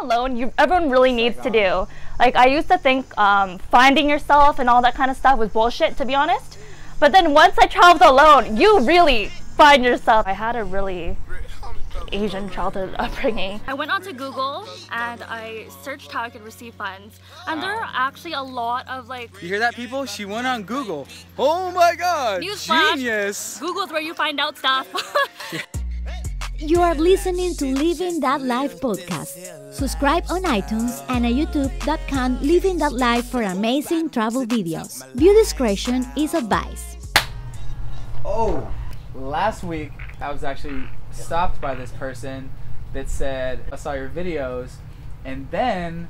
alone, everyone really needs to do. Like, I used to think finding yourself and all that kind of stuff was bullshit, to be honest. But then once I traveled alone, you really find yourself. I had a really Asian childhood upbringing. I went onto Google and I searched how I could receive funds. And there are actually a lot of like... You hear that, people? She went on Google. Oh my god! Newsflash, genius! Google's where you find out stuff. You are listening to Living That Life podcast. Subscribe on iTunes and at youtube.com Living That Life for amazing travel videos. View discretion is advised. Oh, last week I was actually stopped by this person that said, I saw your videos, and then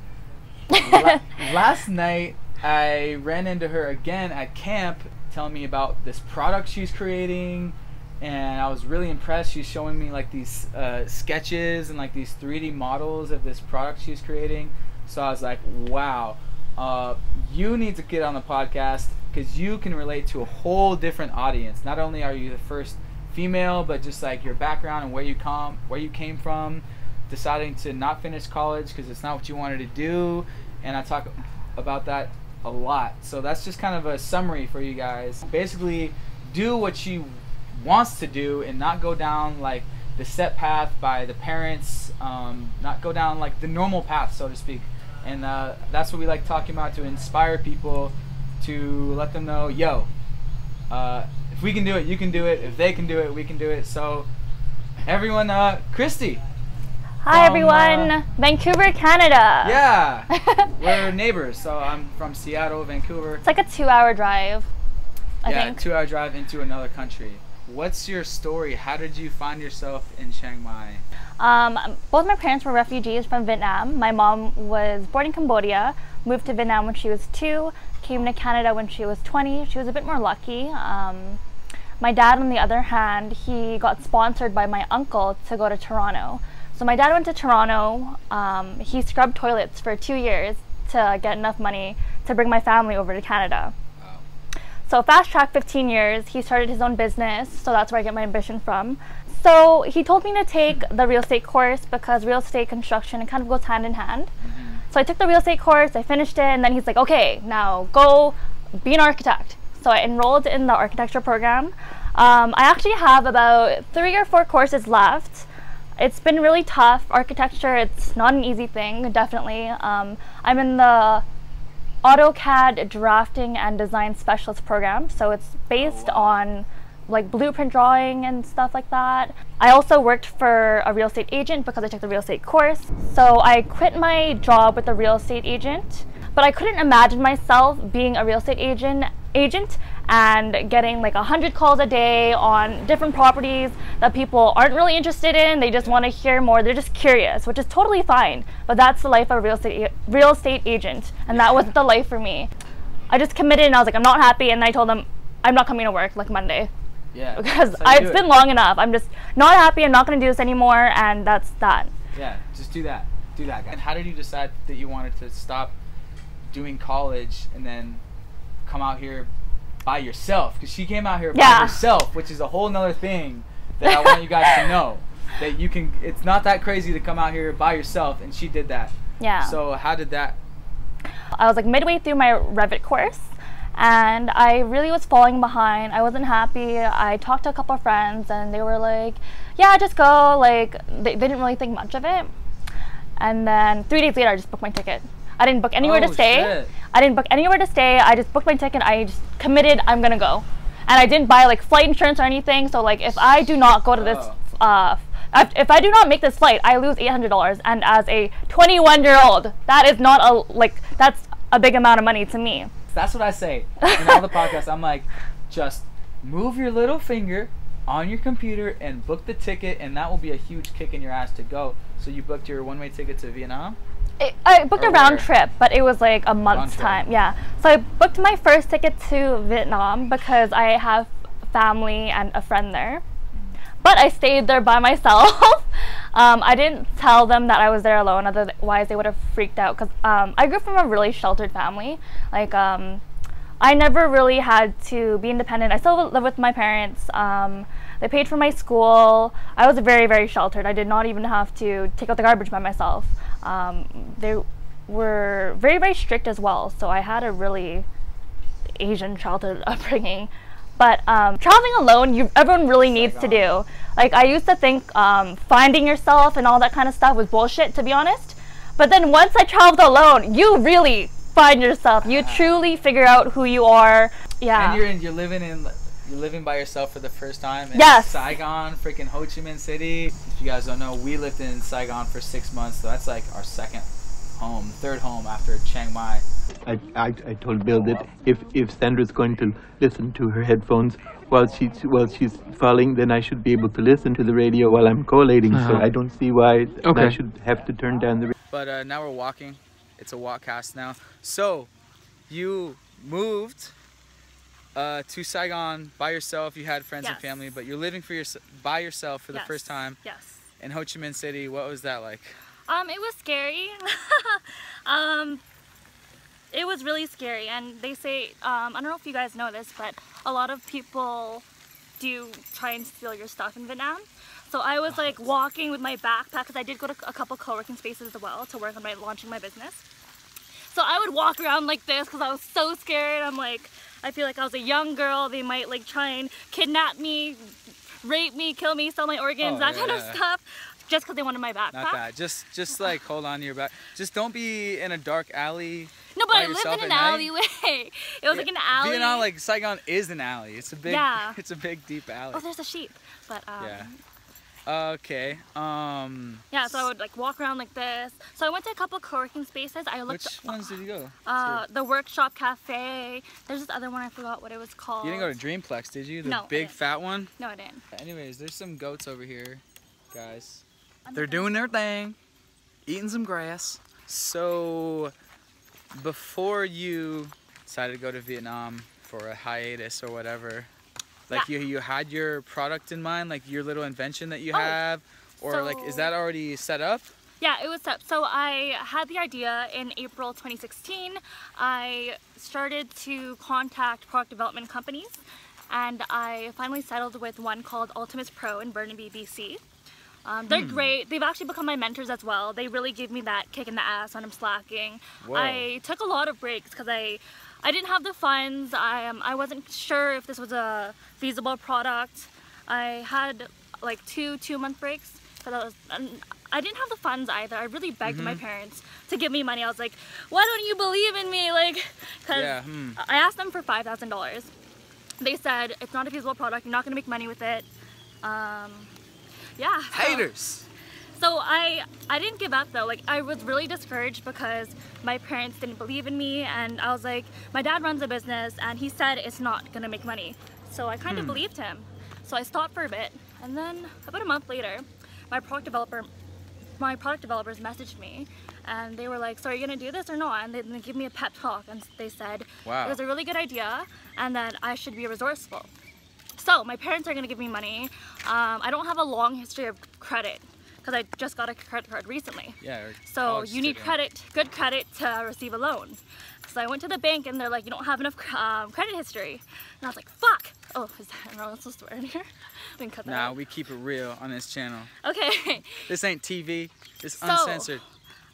last night I ran into her again at camp telling me about this product she's creating, and I was really impressed. She's showing me like these sketches and like these 3D models of this product she's creating. So I was like, wow, you need to get on the podcast because you can relate to a whole different audience. Not only are you the first female, but just like your background and where you came from, deciding to not finish college because it's not what you wanted to do, and I talk about that a lot. So that's just kind of a summary for you guys. Basically, do what she wants to do and not go down like the set path by the parents, not go down like the normal path, so to speak. And that's what we like talking about, to inspire people, to let them know, yo, if we can do it, you can do it. If they can do it, we can do it. So everyone, Christy. Hi everyone, Vancouver, Canada. Yeah, we're neighbors. So I'm from Seattle, Vancouver. It's like a 2-hour drive, I think. 2-hour drive into another country. What's your story? How did you find yourself in Chiang Mai? Both my parents were refugees from Vietnam. My mom was born in Cambodia, moved to Vietnam when she was 2, came to Canada when she was 20. She was a bit more lucky. My dad, on the other hand, he got sponsored by my uncle to go to Toronto. So my dad went to Toronto. He scrubbed toilets for 2 years to get enough money to bring my family over to Canada. So fast track 15 years, he started his own business, so that's where I get my ambition from. So he told me to take the real estate course because real estate construction, it kind of goes hand in hand. So I took the real estate course, I finished it, and then he's like, okay, now go be an architect. So I enrolled in the architecture program. I actually have about 3 or 4 courses left. It's been really tough. Architecture, it's not an easy thing, definitely. I'm in the AutoCAD drafting and design specialist program, so it's based on like blueprint drawing and stuff like that. I also worked for a real estate agent because I took the real estate course. So I quit my job with a real estate agent, but I couldn't imagine myself being a real estate agent and getting like 100 calls a day on different properties that people aren't really interested in. They just want to hear more. They're just curious, which is totally fine. But that's the life of a real estate agent, and that wasn't the life for me. I just committed, and I was like, I'm not happy, and I told them I'm not coming to work like Monday. Yeah. Because it's been long enough. I'm just not happy. I'm not going to do this anymore, and that's that. Yeah, just do that. Do that. And how did you decide that you wanted to stop doing college and then come out here by yourself? Because she came out here by herself, which is a whole nother thing that I want you guys to know. That you can, it's not that crazy to come out here by yourself, and she did that. Yeah. So how did that? I was like midway through my Revit course, and I really was falling behind. I wasn't happy. I talked to a couple of friends, and they were like, yeah, just go. Like, they didn't really think much of it. And then 3 days later, I just booked my ticket. I didn't book anywhere to stay. Shit. I didn't book anywhere to stay. I just booked my ticket. I just committed, I'm gonna go. And I didn't buy like flight insurance or anything. So like, if I do not go to this, if I do not make this flight, I lose $800. And as a 21-year-old, that is not that's a big amount of money to me. That's what I say in all the podcasts. I'm like, just move your little finger on your computer and book the ticket, and that will be a huge kick in your ass to go. So you booked your one-way ticket to Vietnam? I booked a round trip, but it was like a month's time. Yeah. So I booked my first ticket to Vietnam because I have family and a friend there. But I stayed there by myself. I didn't tell them that I was there alone, otherwise they would have freaked out, because I grew up from a really sheltered family. Like, I never really had to be independent. I still live with my parents. They paid for my school. I was very, very sheltered. I did not even have to take out the garbage by myself. They were very, very strict as well. So I had a really Asian childhood upbringing. But traveling alone, everyone really needs to do. Like, I used to think finding yourself and all that kind of stuff was bullshit, to be honest. But then once I traveled alone, you really find yourself. You truly figure out who you are. Yeah. And you're living by yourself for the first time in Saigon, freaking Ho Chi Minh City. If you guys don't know, we lived in Saigon for 6 months, so that's like our second home, third home after Chiang Mai. I told Bill that if Sandra's going to listen to her headphones while she's falling, then I should be able to listen to the radio while I'm collating. So I don't see why I should have to turn down the radio. But now we're walking. It's a walk cast now. So you moved to Saigon by yourself. You had friends and family, but you're living by yourself for the first time. Yes. In Ho Chi Minh City. What was that like? It was scary. It was really scary, and they say, I don't know if you guys know this, but a lot of people do try and steal your stuff in Vietnam. So I was like walking with my backpack, because I did go to a couple co-working spaces as well to work on launching my business. So I would walk around like this because I was so scared. I'm like, I feel like I was a young girl. They might like try and kidnap me, rape me, kill me, sell my organs, that kind of stuff. Just because they wanted my backpack. Not that. Just like hold on to your back. Just don't be in a dark alley. No, but I lived in an alleyway. It was like an alley. Vietnam, like Saigon, is an alley. It's a big, it's a big, deep alley. Oh, there's a sheep. But okay. Yeah, so I would like walk around like this. So I went to a couple co-working spaces. Which ones did you go? The Workshop Cafe. There's this other one, I forgot what it was called. You didn't go to Dreamplex, did you? The no, big fat one? No, I didn't. Anyways, there's some goats over here, guys. They're doing their thing, eating some grass. So, before you decided to go to Vietnam for a hiatus or whatever, like you had your product in mind, like your little invention that you have, or like, is that already set up? Yeah, it was set up. So I had the idea in April 2016. I started to contact product development companies, and I finally settled with one called Ultimus Pro in Burnaby, BC. They're great. They've actually become my mentors as well. They really give me that kick in the ass when I'm slacking. Whoa. I took a lot of breaks because I didn't have the funds. I wasn't sure if this was a feasible product. I had like two-month breaks because I didn't have the funds either. I really begged my parents to give me money. I was like, why don't you believe in me? Like, because I asked them for $5,000. They said, it's not a feasible product. You're not going to make money with it. Yeah. Haters. So I didn't give up though. Like, I was really discouraged because my parents didn't believe in me, and I was like, my dad runs a business and he said it's not gonna make money. So I kind of believed him. So I stopped for a bit, and then about a month later, my product developers messaged me, and they were like, so are you gonna do this or not? And they gave me a pep talk, and they said it was a really good idea and that I should be resourceful. So my parents are gonna give me money. I don't have a long history of credit because I just got a credit card recently. Yeah. So you need good credit to receive a loan. So I went to the bank and they're like, you don't have enough credit history. And I was like, fuck. Oh, am I supposed to swear in here? We can cut that out. We keep it real on this channel. Okay. This ain't TV. It's uncensored.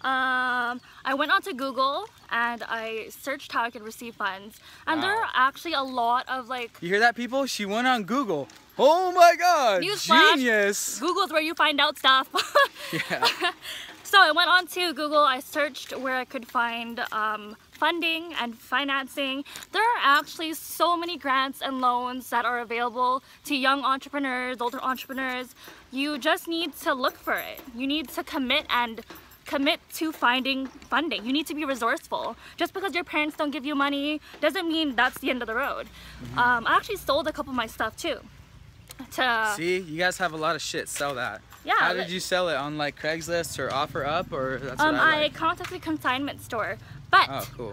I went onto Google and I searched how I could receive funds, and there are actually a lot of like. You hear that, people? She went on Google. Oh my God! Newsflash, genius. Google's where you find out stuff. Yeah. So I went onto Google. I searched where I could find funding and financing. There are actually so many grants and loans that are available to young entrepreneurs, older entrepreneurs. You just need to look for it. You need to commit to finding funding. You need to be resourceful. Just because your parents don't give you money doesn't mean that's the end of the road. I actually sold a couple of my stuff too. See, you guys have a lot of shit. Sell that. Yeah. How did you sell it? On like Craigslist or OfferUp, or that's what I contacted consignment store. But cool.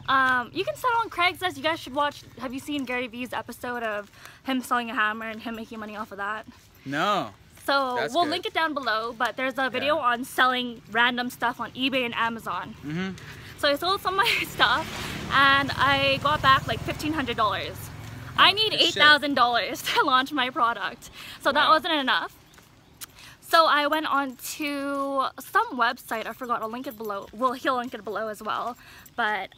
You can sell on Craigslist. You guys should watch. Have you seen Gary Vee's episode of him selling a hammer and him making money off of that? No. So we'll link it down below, but there's a video on selling random stuff on eBay and Amazon. So I sold some of my stuff and I got back like $1,500. I need $8,000 to launch my product. So that wasn't enough. So I went on to some website, I forgot, I'll link it below. Well, he'll link it below as well. But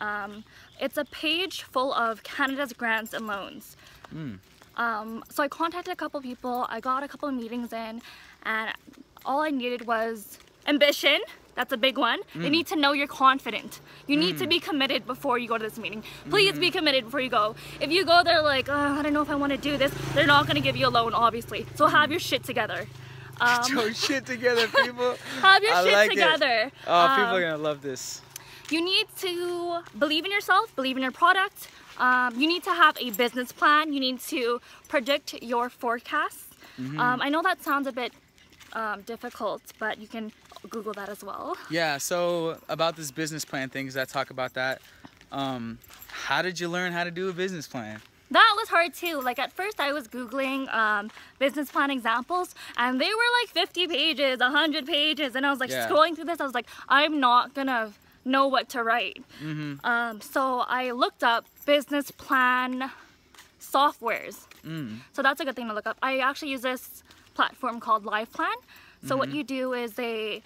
it's a page full of Canada's grants and loans. So I contacted a couple people, I got a couple of meetings in, and all I needed was ambition. That's a big one. You need to know you're confident. You need to be committed before you go to this meeting. Please be committed before you go. If you go there like, oh, I don't know if I want to do this, they're not going to give you a loan, obviously. So have your shit together. Get your shit together, people. Have your shit together. Oh, people are going to love this. You need to believe in yourself, believe in your product. You need to have a business plan. You need to predict your forecasts. I know that sounds a bit difficult, but you can Google that as well. Yeah, so about this business plan thing, because I talk about that, how did you learn how to do a business plan? That was hard too. Like at first I was Googling business plan examples, and they were like 50 pages, 100 pages, and I was like scrolling through this, I was like, I'm not gonna know what to write. So I looked up business plan softwares. So that's a good thing to look up. I actually use this platform called LivePlan. So what you do is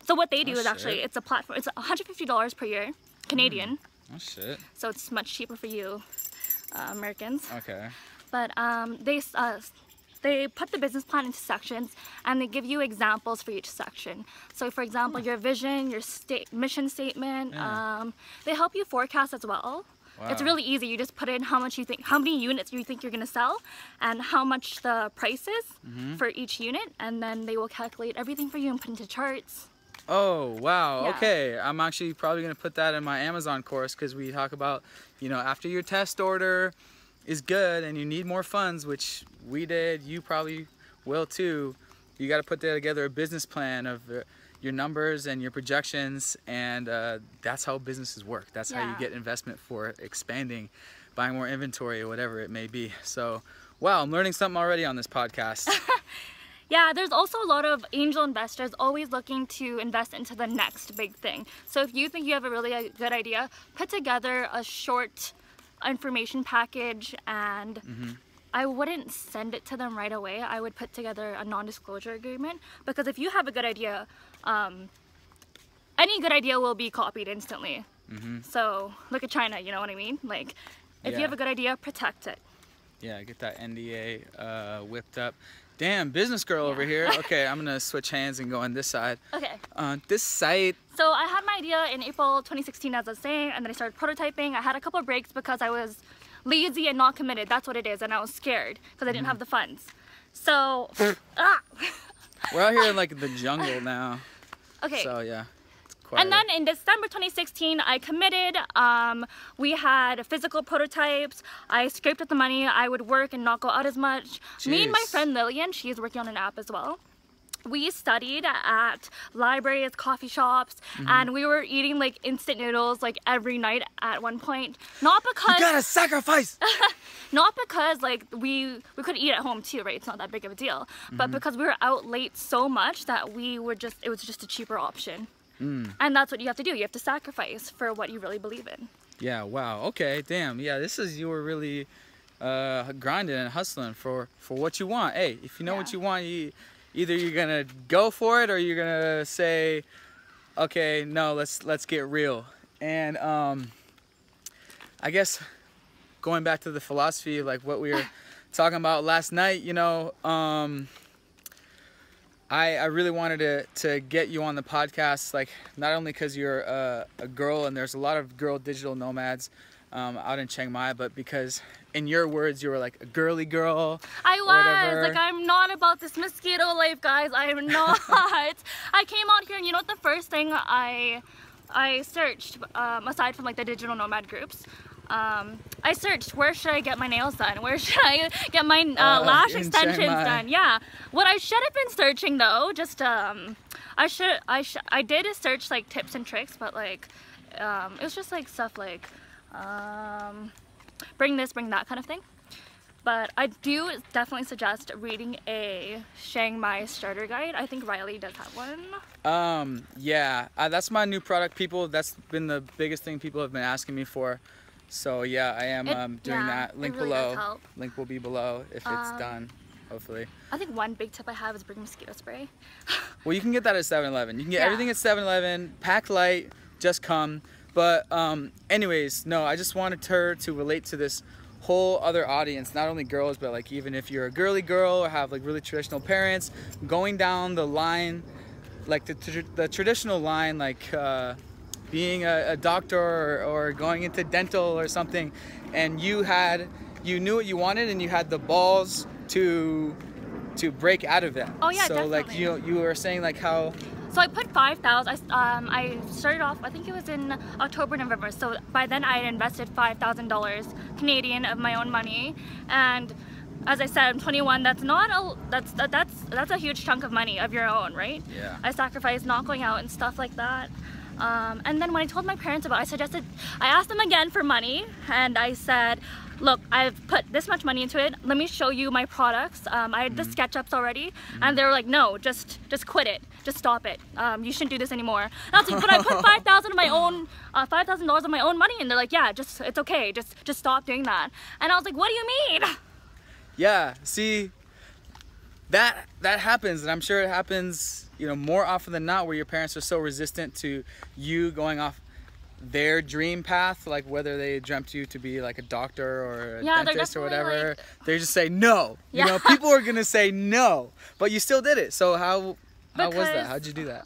what they do is actually, it's a platform, it's $150 per year, Canadian. Oh shit. So it's much cheaper for you Americans. Okay. But they put the business plan into sections, and they give you examples for each section. So for example, your vision, your mission statement, they help you forecast as well. Wow. It's really easy. You just put in how many units you think you're gonna sell, and how much the price is for each unit, and then they will calculate everything for you and put into charts. Oh, wow. Yeah. Okay. I'm actually probably going to put that in my Amazon course, because we talk about, you know, after your test order is good and you need more funds, which we did, you probably will too, you got to put together a business plan of your numbers and your projections, and that's how businesses work. That's how you get investment for expanding, buying more inventory or whatever it may be. So, wow, I'm learning something already on this podcast. Yeah, there's also a lot of angel investors always looking to invest into the next big thing. So if you think you have a really good idea, put together a short information package, and I wouldn't send it to them right away. I would put together a non-disclosure agreement, because if you have a good idea, any good idea will be copied instantly. So look at China, you know what I mean? Like, if you have a good idea, protect it. Yeah, get that NDA whipped up. Damn, business girl over here. Okay, I'm gonna switch hands and go on this side. Okay. This site. So I had my idea in April 2016, as I was saying, and then I started prototyping. I had a couple of breaks because I was lazy and not committed. That's what it is, and I was scared because I didn't have the funds. So, we're out here in like the jungle now. Okay. So yeah. And then in December 2016, I committed. We had physical prototypes. I scraped up the money. I would work and not go out as much. Jeez. Me and my friend Lillian, she's working on an app as well. We studied at libraries, coffee shops, and we were eating like instant noodles like every night at one point. Not because you gotta sacrifice. Not because like we could eat at home too, right? It's not that big of a deal. But because we were out late so much that it was just a cheaper option. And that's what you have to do. You have to sacrifice for what you really believe in. Yeah, wow. Okay, damn. Yeah, you were really grinding and hustling for what you want. Hey, if you know what you want, either you're gonna go for it or you're gonna say, okay, no, let's get real. And I guess going back to the philosophy, like what we were talking about last night, you know, I really wanted to get you on the podcast, like not only because you're a girl and there's a lot of girl digital nomads out in Chiang Mai, but because in your words you were like a girly girl. I was like, I'm not about this mosquito life, guys. I am not. I came out here, and you know what the first thing I searched, aside from like the digital nomad groups, I searched, where should I get my nails done? Where should I get my lash extensions done? Yeah. What I should have been searching though, just I did search like tips and tricks, but like it was just like stuff like bring this, bring that kind of thing. But I do definitely suggest reading a Chiang Mai starter guide. I think Riley does have one. Yeah, that's my new product, people. That's been the biggest thing people have been asking me for. So yeah, I am doing that. Link really below. does help. Link will be below if it's done, hopefully. I think one big tip I have is bring mosquito spray. Well, you can get that at 7-Eleven. You can get Yeah. everything at 7-Eleven. Pack light, just come. But anyways, no, I just wanted her to relate to this whole other audience, not only girls, but like even if you're a girly girl or have like really traditional parents, going down the line, like the traditional line, like being a doctor or going into dental or something, and you knew what you wanted and you had the balls to break out of that. Oh yeah, so definitely. like you were saying like how. So I put 5,000. I started off, I think it was in October, November. So by then I had invested $5,000 Canadian of my own money, and as I said, I'm 21. That's a huge chunk of money of your own, right? Yeah. I sacrificed not going out and stuff like that. And then when I told my parents about it, I asked them again for money, and I said, look, I've put this much money into it. Let me show you my products. I had the SketchUps already, and they were like, no, just quit it. Just stop it. You shouldn't do this anymore. And I was like, but I put $5,000 of my own, $5,000 of my own money, and they're like, yeah, it's okay. Just stop doing that. And I was like, what do you mean? Yeah. See, that happens, and I'm sure it happens, you know, more often than not, where your parents are so resistant to you going off their dream path, like whether they dreamt you to be like a doctor or a dentist or whatever, like, they just say no. Yeah. You know, people are gonna say no, but you still did it. So how was that? How'd you do that?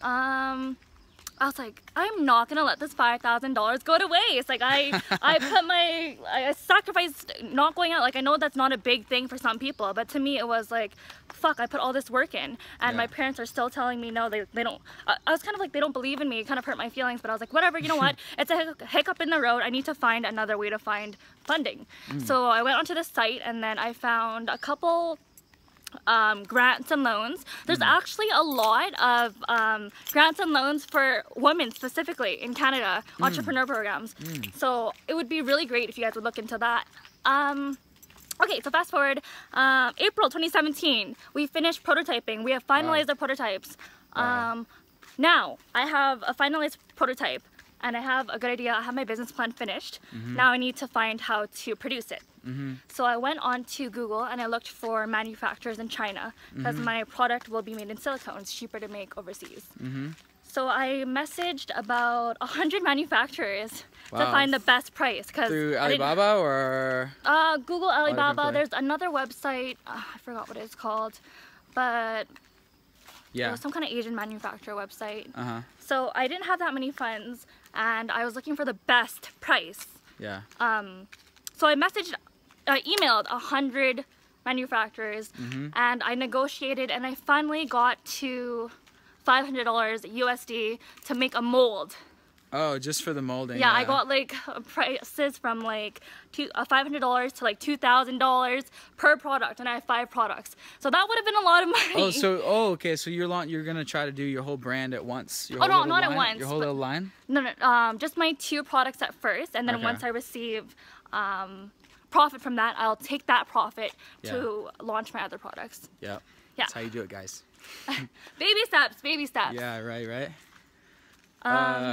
I was like, I'm not gonna let this $5,000 go to waste. Like I sacrificed not going out. Like I know that's not a big thing for some people, but to me it was like, fuck, I put all this work in, and my parents are still telling me no, they don't. I was kind of like, they don't believe in me. It kind of hurt my feelings, but I was like, whatever, you know what? It's a hiccup in the road. I need to find another way to find funding. So I went onto the site, and then I found a couple grants and loans. There's actually a lot of grants and loans for women specifically in Canada, entrepreneur programs. So it would be really great if you guys would look into that. Okay, so fast forward, April 2017, we finished prototyping. We have finalized the prototypes. Now I have a finalized prototype, and I have a good idea. I have my business plan finished. Now I need to find how to produce it. So I went on to Google and I looked for manufacturers in China, because my product will be made in silicone. It's cheaper to make overseas. So I messaged about 100 manufacturers to find the best price. Through Alibaba or? Google, Alibaba. There's another website. I forgot what it's called, but it was some kind of Asian manufacturer website. So I didn't have that many funds, and I was looking for the best price. Yeah. So I emailed 100 manufacturers, and I negotiated, and I finally got to $500 USD to make a mold. Oh, just for the molding. Yeah, I got like prices from like $500 to like $2,000 per product, and I have 5 products. So that would have been a lot of money. Okay. So you're gonna try to do your whole brand at once. Your oh no, not at once. Your whole little line. No, just my 2 products at first, and then once I receive profit from that, I'll take that profit to launch my other products. Yep. Yeah. That's how you do it, guys. Baby steps, baby steps. Yeah, right.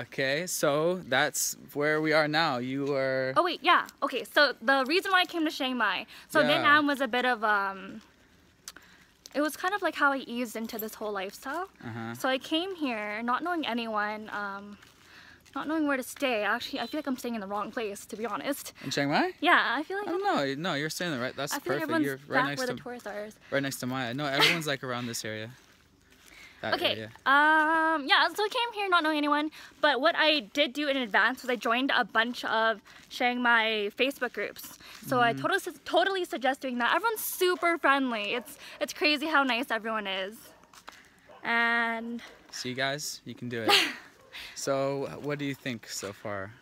Okay, so that's where we are now. You were... Oh wait, yeah. Okay, so the reason why I came to Chiang Mai, Vietnam was a bit of it was kind of like how I eased into this whole lifestyle. So I came here not knowing anyone, not knowing where to stay. Actually, I feel like I'm staying in the wrong place, to be honest. In Chiang Mai? Yeah, I feel like... Oh, no, you're staying there, right? That's perfect. Like everyone's you're right next to where the tourists are. Right next to Maya. No, everyone's like around this area. Okay, area. yeah, so I came here not knowing anyone, but what I did do in advance was I joined a bunch of Chiang Mai Facebook groups. So I totally suggest doing that. Everyone's super friendly. It's crazy how nice everyone is. And... See, guys, you can do it. So, what do you think so far?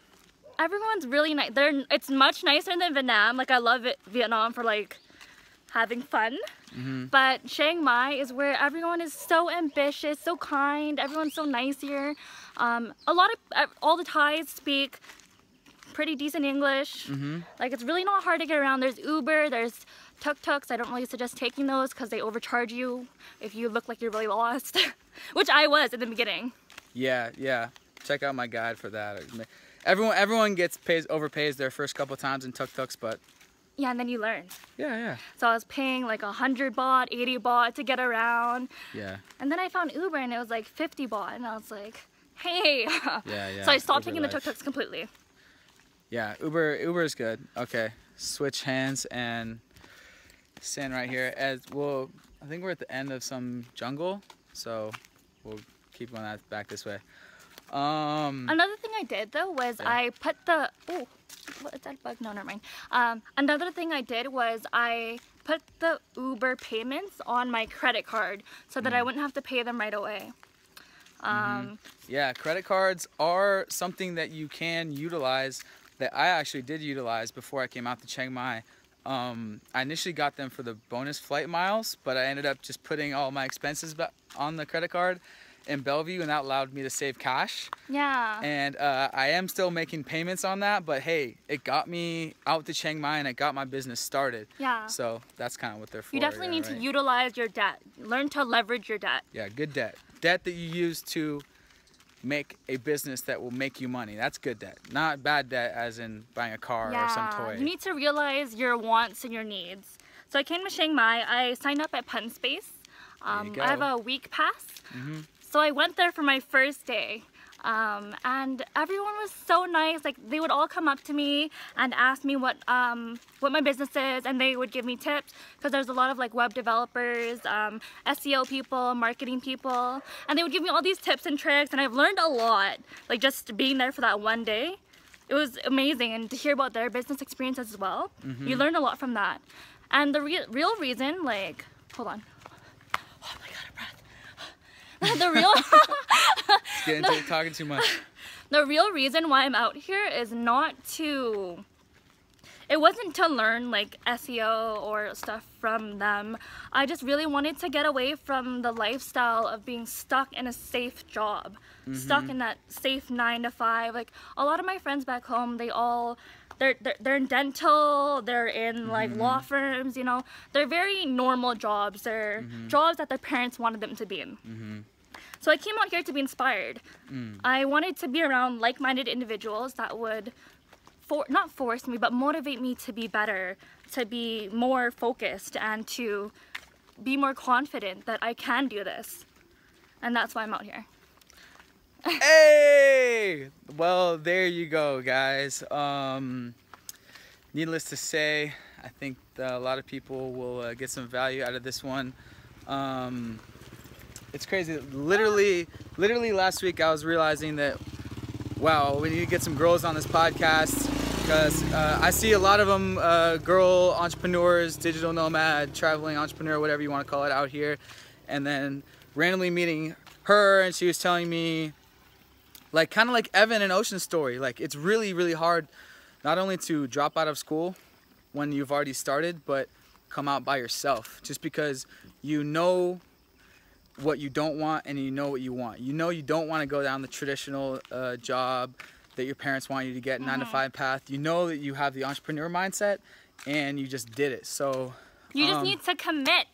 Everyone's really nice. It's much nicer than Vietnam. Like, I love Vietnam for like having fun. But Chiang Mai is where everyone is so ambitious, so kind. Everyone's so nice here. All the Thais speak pretty decent English. Like, it's really not hard to get around. There's Uber, there's tuk-tuks. I don't really suggest taking those because they overcharge you if you look like you're really lost, which I was in the beginning. Yeah. check out my guide for that. Everyone overpays their first couple times in tuk-tuks, but yeah, and then you learn. Yeah. So I was paying like 100 baht, 80 baht to get around. Yeah. And then I found Uber and it was like 50 baht, and I was like, hey. Yeah. So I stopped Uber taking the life. tuk-tuks completely. Yeah, Uber is good. Okay, switch hands and stand right here. As well, I think we're at the end of some jungle, so we'll keep going back this way. Another thing I did though was I put the what is that bug? No, never mind. Another thing I did was I put the Uber payments on my credit card so that I wouldn't have to pay them right away. Yeah, credit cards are something that you can utilize, that I actually did utilize before I came out to Chiang Mai. I initially got them for the bonus flight miles, but I ended up just putting all my expenses on the credit card in Bellevue, and that allowed me to save cash. Yeah. And I am still making payments on that, but hey, it got me out to Chiang Mai and it got my business started. Yeah. So that's kind of what they're for. You definitely need to utilize your debt. Learn to leverage your debt. Yeah, good debt. Debt that you use to make a business that will make you money. That's good debt. Not bad debt as in buying a car or some toy. You need to realize your wants and your needs. So I came to Chiang Mai. I signed up at Pun Space. I have a week pass. So I went there for my first day. And everyone was so nice. Like, they would all come up to me and ask me what my business is, and they would give me tips, because there's a lot of like web developers, SEO people, marketing people, and they would give me all these tips and tricks, and I've learned a lot, like just being there for that one day. It was amazing, and to hear about their business experiences as well. You learn a lot from that. And the real reason, like, hold on. Oh my god, a breath. The real Talking too much. The real reason why I'm out here is it wasn't to learn like SEO or stuff from them. I just really wanted to get away from the lifestyle of being stuck in a safe job, stuck in that safe 9 to 5. Like, a lot of my friends back home, they're in dental, they're in like law firms, you know. They're very normal jobs. They're jobs that their parents wanted them to be in. So I came out here to be inspired. I wanted to be around like-minded individuals that would not force me, but motivate me to be better, to be more focused, and to be more confident that I can do this. And that's why I'm out here. Hey! Well, there you go, guys. Needless to say, I think that a lot of people will get some value out of this one. It's crazy. Literally last week I was realizing that, wow, we need to get some girls on this podcast, because I see a lot of them, girl entrepreneurs, digital nomad, traveling entrepreneur, whatever you want to call it, out here. And then randomly meeting her, and she was telling me, like, kind of like Evan and Ocean's story, like, it's really, really hard not only to drop out of school when you've already started, but come out by yourself, just because you know what you don't want and you know what you want. You know you don't want to go down the traditional job that your parents want you to get, 9 to 5 path. You know that you have the entrepreneur mindset, and you just did it. So you just need to commit.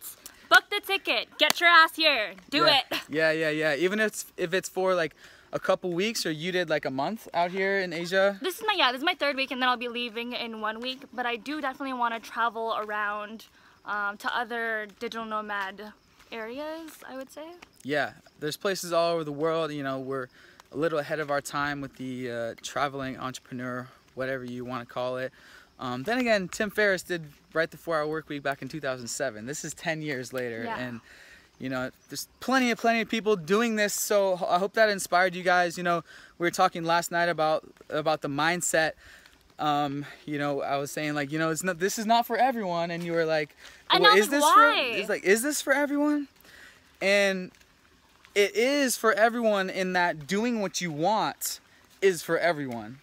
Book the ticket. Get your ass here. Do it. Yeah. Even if it's for like a couple weeks, or you did like a month out here in Asia. This is my 3rd week, and then I'll be leaving in 1 week. But I do definitely want to travel around to other digital nomad areas, I would say. Yeah, there's places all over the world. You know, we're a little ahead of our time with the traveling entrepreneur, whatever you want to call it. Then again, Tim Ferriss did Write the 4-Hour Work Week back in 2007. This is 10 years later, and you know, there's plenty of people doing this. So I hope that inspired you guys. You know, we were talking last night about the mindset. You know, I was saying, like, you know, this is not for everyone, and you were like, well, is this for everyone? And it is for everyone, in that doing what you want is for everyone.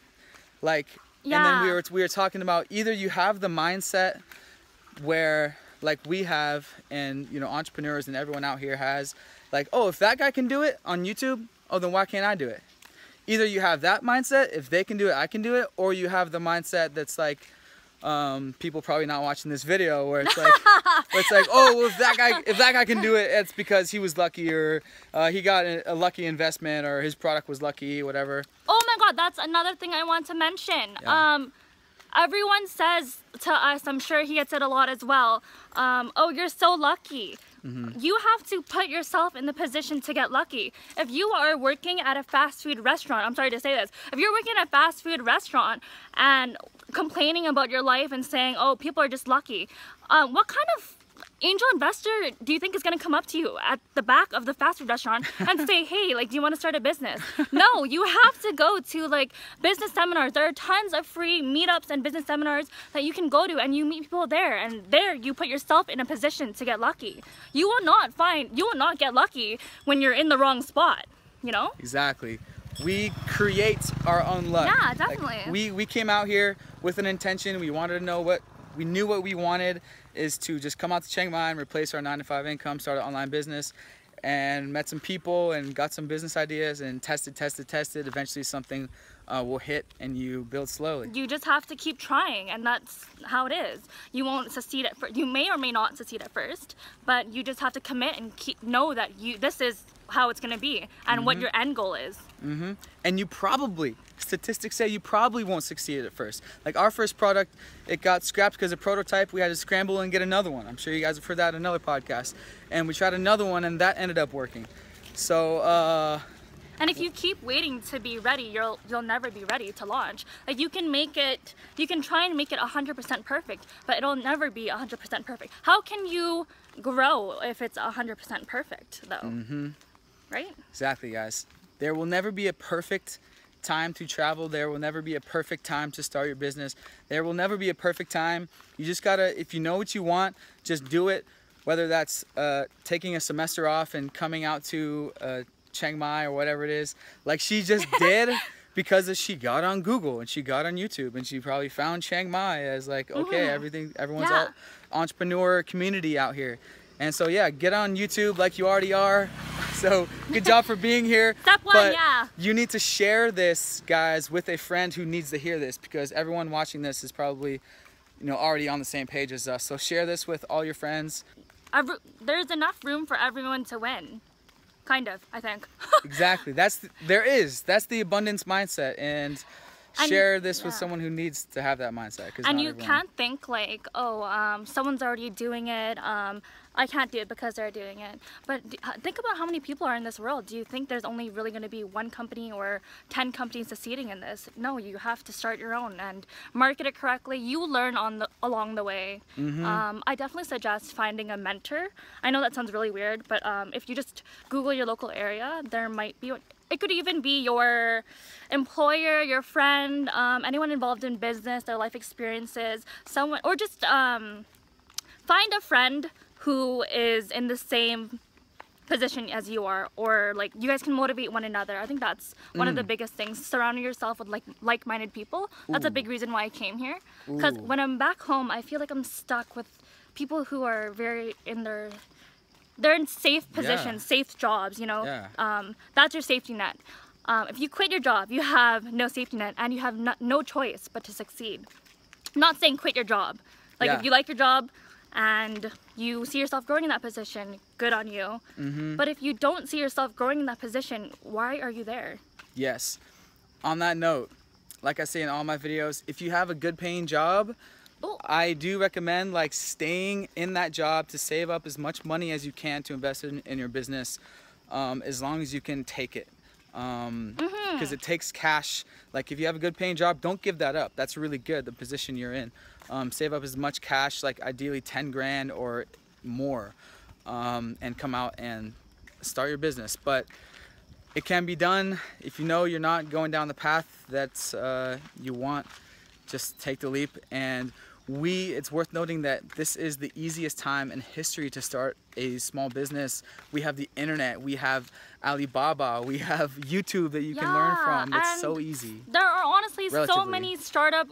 Like, and then we were talking about, either you have the mindset where, like we have, and you know, entrepreneurs and everyone out here has, like, oh, if that guy can do it on YouTube, oh, then why can't I do it? Either you have that mindset, if they can do it, I can do it, or you have the mindset that's like, people probably not watching this video, where it's like, oh, well, if that guy can do it, it's because he was lucky, or he got a lucky investment, or his product was lucky, whatever. Oh my God, that's another thing I want to mention. Yeah. Everyone says to us, I'm sure he gets it a lot as well, oh, you're so lucky. You have to put yourself in the position to get lucky. If you are working at a fast food restaurant, I'm sorry to say this, if you're working at a fast food restaurant and complaining about your life and saying, oh, people are just lucky, what kind of angel investor do you think is going to come up to you at the back of the fast food restaurant and say, hey, like, do you want to start a business? No, you have to go to like business seminars. There are tons of free meetups and business seminars that you can go to, and you meet people there, and there you put yourself in a position to get lucky. You will not get lucky when you're in the wrong spot, you know? Exactly. We create our own luck. Yeah, definitely. Like, we came out here with an intention. We wanted to know we knew what we wanted is to just come out to Chiang Mai and replace our 9-to-5 income, start an online business, and met some people and got some business ideas and tested. Eventually something will hit, and you build slowly. You just have to keep trying, and that's how it is. You won't succeed at first. You may or may not succeed at first, but you just have to commit and know that this is how it's going to be and what your end goal is. And you probably, statistics say you probably won't succeed at first. Like our first product, it got scrapped because of prototype. We had to scramble and get another one. I'm sure you guys have heard that in another podcast. And we tried another one, and that ended up working. So and if you keep waiting to be ready, you'll never be ready to launch. Like you can try and make it 100% perfect, but it'll never be 100% perfect. How can you grow if it's 100% perfect though? Right? Exactly, guys. There will never be a perfect time to travel. There will never be a perfect time to start your business. There will never be a perfect time. You just gotta, if you know what you want, just do it. Whether that's taking a semester off and coming out to Chiang Mai or whatever it is, like she just did, because she got on Google and she got on YouTube and she probably found Chiang Mai as like, okay, everyone's all entrepreneur community out here. And so yeah, get on YouTube like you already are. So good job for being here. Step one, but you need to share this, guys, with a friend who needs to hear this, because everyone watching this is probably, you know, already on the same page as us. So share this with all your friends. There's enough room for everyone to win. Kind of, I think. Exactly. That's the abundance mindset, and share this with someone who needs to have that mindset. And you can't think like, oh, someone's already doing it. I can't do it because they're doing it. But think about how many people are in this world. Do you think there's only really going to be one company or 10 companies succeeding in this? No, you have to start your own and market it correctly. You learn along the way. I definitely suggest finding a mentor. I know that sounds really weird, but if you just Google your local area, there might be. It could even be your employer, your friend, anyone involved in business, their life experiences, someone, or just find a friend who is in the same position as you are, or like you guys can motivate one another. I think that's one of the biggest things, surrounding yourself with like-minded people. That's a big reason why I came here, because when I'm back home, I feel like I'm stuck with people who are they're in safe positions, safe jobs, you know. That's your safety net. If you quit your job, you have no safety net, and you have no choice but to succeed. I'm not saying quit your job. Like if you like your job and you see yourself growing in that position, good on you. But if you don't see yourself growing in that position, why are you there? Yes. On that note, like I say in all my videos, if you have a good paying job, I do recommend like staying in that job to save up as much money as you can to invest in your business, as long as you can take it. Because it takes cash. Like if you have a good paying job, don't give that up. That's really good, the position you're in. Save up as much cash, like ideally 10 grand or more, and come out and start your business. But it can be done. If you know you're not going down the path that you want, just take the leap. And it's worth noting that this is the easiest time in history to start a small business. We have the internet, we have Alibaba, we have YouTube that you can learn from. It's so easy. There are honestly so many startup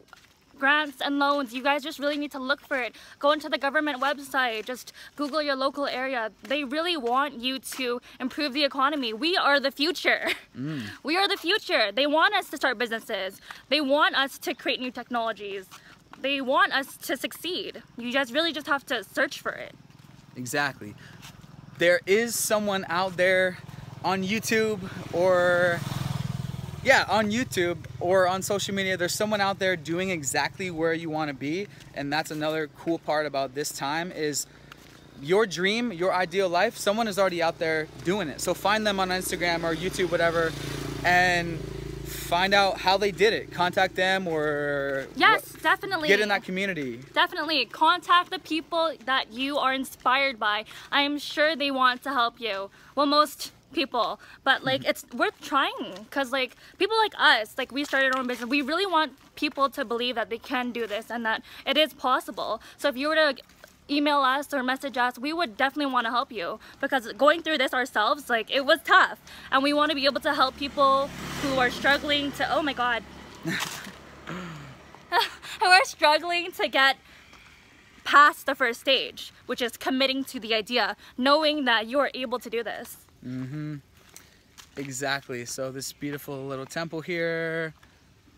grants and loans. You guys just really need to look for it. Go into the government website, just Google your local area. They really want you to improve the economy. We are the future. We are the future. They want us to start businesses. They want us to create new technologies. they want us to succeed. You just really just have to search for it. Exactly. There is someone out there on YouTube or on social media. There's someone out there doing exactly where you want to be, and that's another cool part about this time is your dream, your ideal life, someone is already out there doing it. So find them on Instagram or YouTube, whatever, and find out how they did it. Contact them or definitely get in that community. Definitely contact the people that you are inspired by. I am sure they want to help you. Well, most people, but like it's worth trying, because like people like us, like we started our own business, we really want people to believe that they can do this and that it is possible. So if you were to email us or message us, we would definitely want to help you, because going through this ourselves, like it was tough, and we want to be able to help people who are struggling to, oh my god, who are struggling to get past the first stage, which is committing to the idea, knowing that you are able to do this. Exactly. So this beautiful little temple here,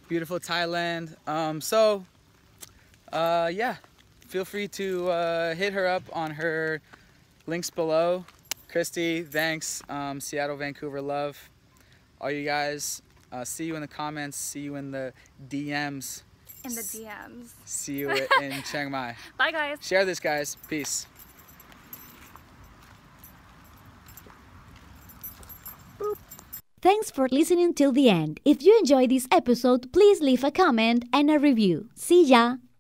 beautiful Thailand. Yeah, feel free to hit her up on her links below. Christy, thanks. Seattle, Vancouver, love. All you guys, see you in the comments, see you in the DMs. In the DMs. See you in Chiang Mai. Bye guys. Share this, guys. Peace. Thanks for listening till the end. If you enjoyed this episode, please leave a comment and a review. See ya!